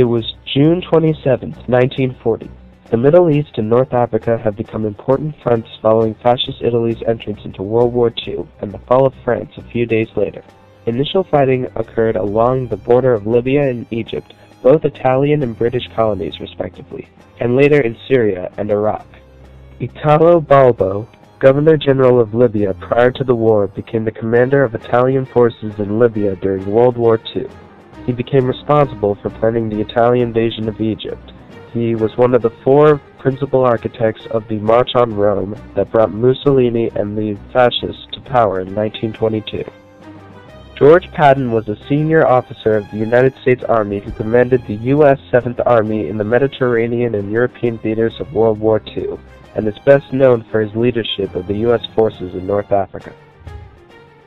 It was June 27, 1940. The Middle East and North Africa had become important fronts following Fascist Italy's entrance into World War II and the fall of France a few days later. Initial fighting occurred along the border of Libya and Egypt, both Italian and British colonies respectively, and later in Syria and Iraq. Italo Balbo, Governor-General of Libya prior to the war, became the commander of Italian forces in Libya during World War II. He became responsible for planning the Italian invasion of Egypt. He was one of the four principal architects of the March on Rome that brought Mussolini and the fascists to power in 1922. George Patton was a senior officer of the United States Army who commanded the U.S. 7th Army in the Mediterranean and European theaters of World War II, and is best known for his leadership of the U.S. forces in North Africa.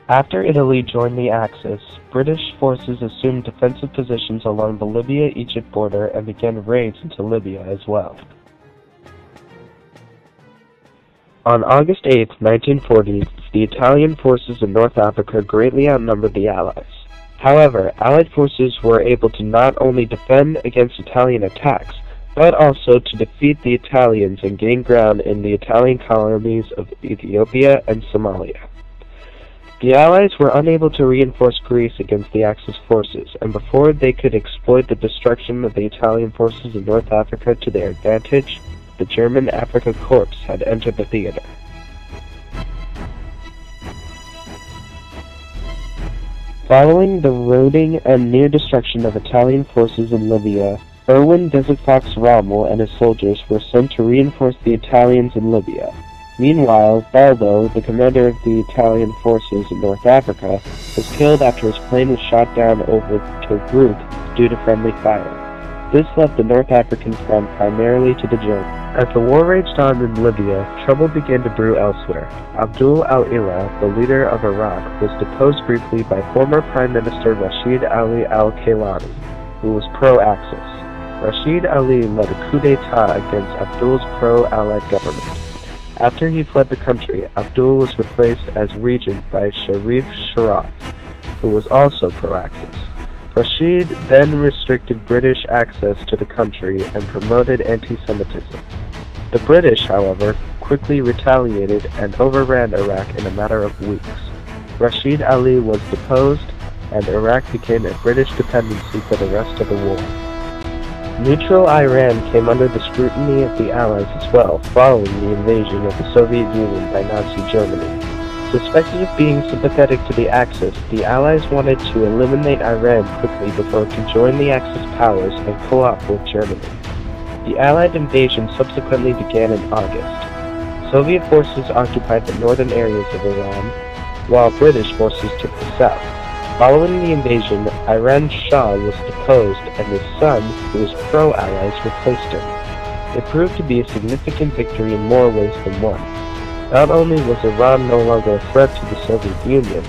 After Italy joined the Axis, British forces assumed defensive positions along the Libya-Egypt border and began raids into Libya as well. On August 8, 1940, the Italian forces in North Africa greatly outnumbered the Allies. However, Allied forces were able to not only defend against Italian attacks, but also to defeat the Italians and gain ground in the Italian colonies of Ethiopia and Somalia. The Allies were unable to reinforce Greece against the Axis forces, and before they could exploit the destruction of the Italian forces in North Africa to their advantage, the German Afrika Korps had entered the theater. Following the routing and near destruction of Italian forces in Libya, Erwin Desert Fox Rommel and his soldiers were sent to reinforce the Italians in Libya. Meanwhile, Balbo, the commander of the Italian forces in North Africa, was killed after his plane was shot down over Tobruk due to friendly fire. This left the North African front primarily to the Germans. As the war raged on in Libya, trouble began to brew elsewhere. Abdul al-Ila, the leader of Iraq, was deposed briefly by former Prime Minister Rashid Ali al-Kailani, who was pro-Axis. Rashid Ali led a coup d'etat against Abdul's pro-Allied government. After he fled the country, Abdul was replaced as regent by Sharif Sharaf, who was also pro-Axis. Rashid then restricted British access to the country and promoted anti-Semitism. The British, however, quickly retaliated and overran Iraq in a matter of weeks. Rashid Ali was deposed, and Iraq became a British dependency for the rest of the war. Neutral Iran came under the scrutiny of the Allies as well, following the invasion of the Soviet Union by Nazi Germany. Suspected of being sympathetic to the Axis, the Allies wanted to eliminate Iran quickly before it could join the Axis powers and co-op with Germany. The Allied invasion subsequently began in August. Soviet forces occupied the northern areas of Iran, while British forces took the south. Following the invasion, Iran's Shah was deposed and his son, who was pro-Allies, replaced him. It proved to be a significant victory in more ways than one. Not only was Iran no longer a threat to the Soviet Union,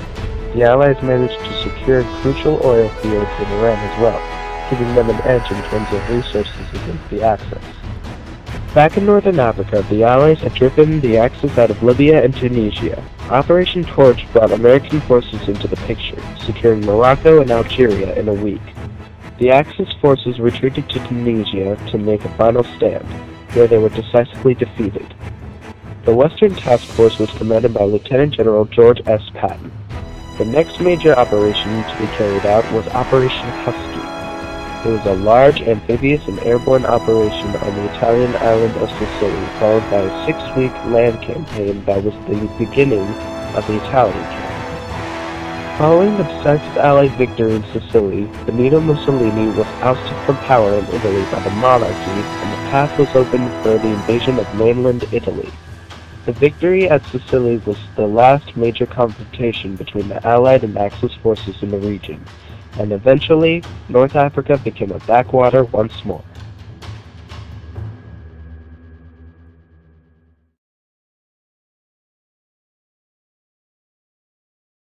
the Allies managed to secure crucial oil fields in Iran as well, giving them an edge in terms of resources against the Axis. Back in northern Africa, the Allies had driven the Axis out of Libya and Tunisia. Operation Torch brought American forces into the picture, securing Morocco and Algeria in a week. The Axis forces retreated to Tunisia to make a final stand, where they were decisively defeated. The Western Task Force was commanded by Lieutenant General George S. Patton. The next major operation to be carried out was Operation Husky. It was a large amphibious and airborne operation on the Italian island of Sicily, followed by a 6-week land campaign that was the beginning of the Italian campaign. Following the decisive Allied victory in Sicily, Benito Mussolini was ousted from power in Italy by the monarchy, and the path was opened for the invasion of mainland Italy. The victory at Sicily was the last major confrontation between the Allied and Axis forces in the region, and eventually, North Africa became a backwater once more.